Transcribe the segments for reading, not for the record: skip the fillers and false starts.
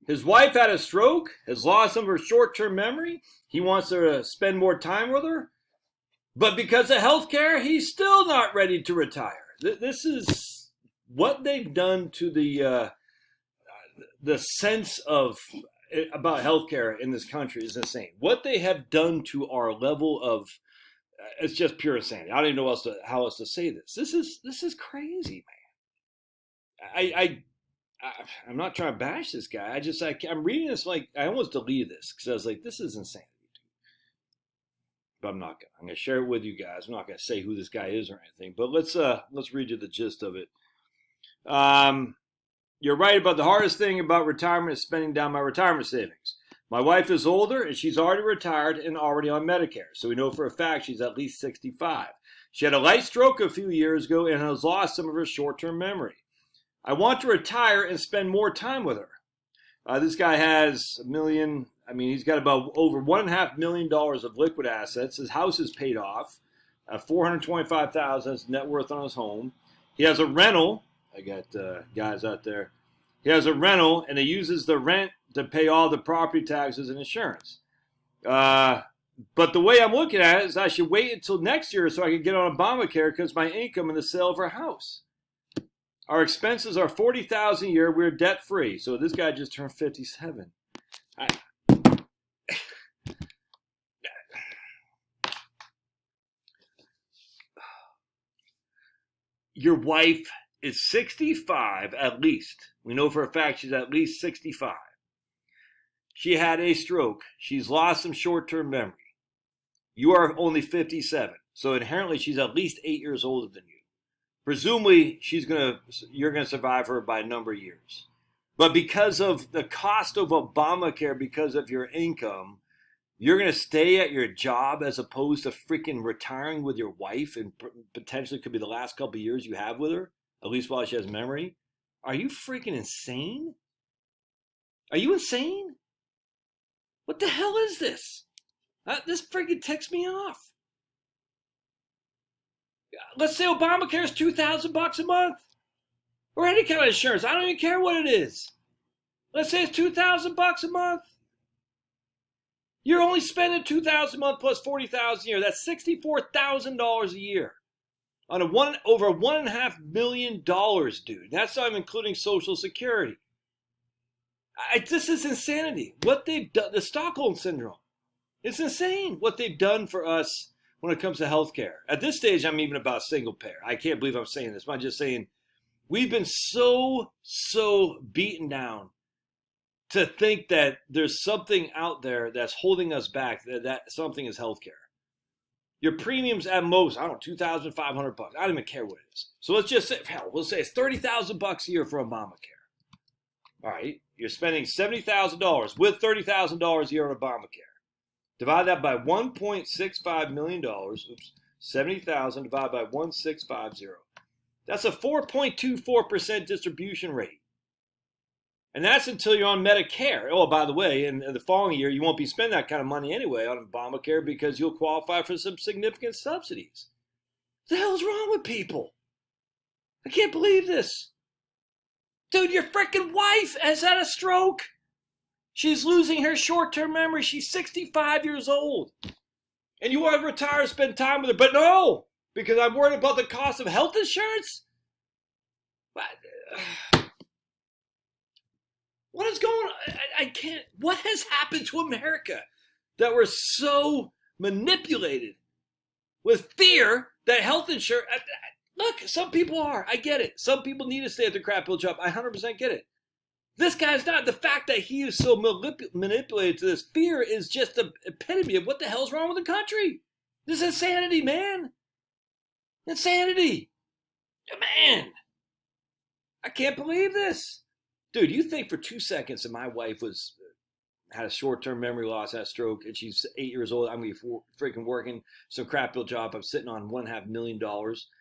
His wife had a stroke, has lost some of her short-term memory. He wants her to spend more time with her. But because of health care, he's still not ready to retire. This is what they've done to the sense of about healthcare in this country is insane. What they have done to our level of it's just pure insanity. I don't even know how else to say this. This is crazy, man. I'm not trying to bash this guy. I'm reading this like I almost deleted this because I was like, this is insanity. But I'm not gonna. I'm gonna share it with you guys. I'm not gonna say who this guy is or anything. But let's read you the gist of it. You're right about the hardest thing about retirement is spending down my retirement savings. My wife is older and she's already retired and already on Medicare. So we know for a fact she's at least 65. She had a light stroke a few years ago and has lost some of her short-term memory. I want to retire and spend more time with her. This guy has he's got about over $1.5 million of liquid assets. His house is paid off. $425,000 is net worth on his home. He has a rental. I got guys out there. He has a rental, and he uses the rent to pay all the property taxes and insurance. But the way I'm looking at it is I should wait until next year so I can get on Obamacare because my income in the sale of our house. Our expenses are $40,000 a year. We're debt free. So this guy just turned 57. Your wife is 65 at least. We know for a fact she's at least 65. She had a stroke. She's lost some short-term memory. You are only 57. So inherently she's at least 8 years older than you. Presumably you're going to survive her by a number of years. But because of the cost of Obamacare, because of your income, you're going to stay at your job as opposed to freaking retiring with your wife and potentially could be the last couple of years you have with her, at least while she has memory. Are you freaking insane? Are you insane? What the hell is this? This freaking ticks me off. Let's say Obamacare is $2,000 a month. Or any kind of insurance. I don't even care what it is. Let's say it's $2,000 a month. You're only spending $2,000 a month plus $40,000 a year. That's $64,000 a year on over $1.5 million, dude. That's not even including Social Security. This is insanity. What they've done, the Stockholm Syndrome. It's insane what they've done for us when it comes to healthcare. At this stage, I'm even about single payer. I can't believe I'm saying this. I'm just saying we've been so beaten down to think that there's something out there that's holding us back, that something is healthcare. Your premiums at most, I don't know, $2,500. I don't even care what it is. So let's just say, we'll say it's $30,000 a year for Obamacare. All right, you're spending $70,000 with $30,000 a year on Obamacare. Divide that by $1.65 million. Oops, 70,000 divided by 1,650. That's a 4.24% distribution rate. And that's until you're on Medicare. Oh, by the way, in the following year, you won't be spending that kind of money anyway on Obamacare because you'll qualify for some significant subsidies. What the hell's wrong with people? I can't believe this. Dude, your freaking wife has had a stroke. She's losing her short-term memory. She's 65 years old. And you want to retire and spend time with her. But no, because I'm worried about the cost of health insurance. What is going on? I can't. What has happened to America that we're so manipulated with fear that health insurance. Look, some people are. I get it. Some people need to stay at their crap job. I 100% get it. This guy's not. The fact that he is so manipulated to this fear is just the epitome of what the hell's wrong with the country. This is insanity, man. Insanity. Man. I can't believe this. Dude, you think for 2 seconds that my wife had a short-term memory loss, had a stroke, and she's 8 years old, I'm going to be freaking working some crap bill job. I'm sitting on $1.5 million,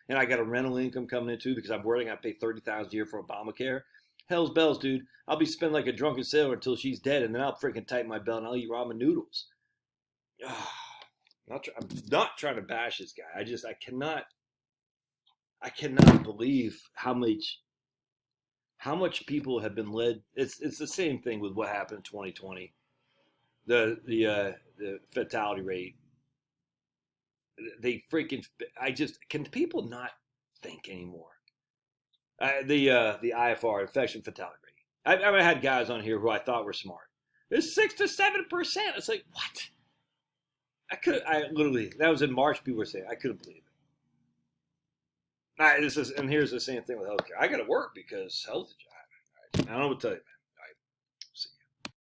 and I got a rental income coming in too because I'm worried I got to pay $30,000 a year for Obamacare. Hell's bells, dude. I'll be spending like a drunken sailor until she's dead, and then I'll freaking tighten my belt and I'll eat ramen noodles. I'm not trying to bash this guy. I cannot believe how much how much people have been led. It's the same thing with what happened in 2020. The fatality rate. They freaking. I just can people not think anymore. The IFR, infection fatality rate. I've had guys on here who I thought were smart. It's 6 to 7%. It's like what? I literally that was in March. People were saying I couldn't believe it. And here's the same thing with healthcare. I got to work because health is. I don't know what to tell you, man.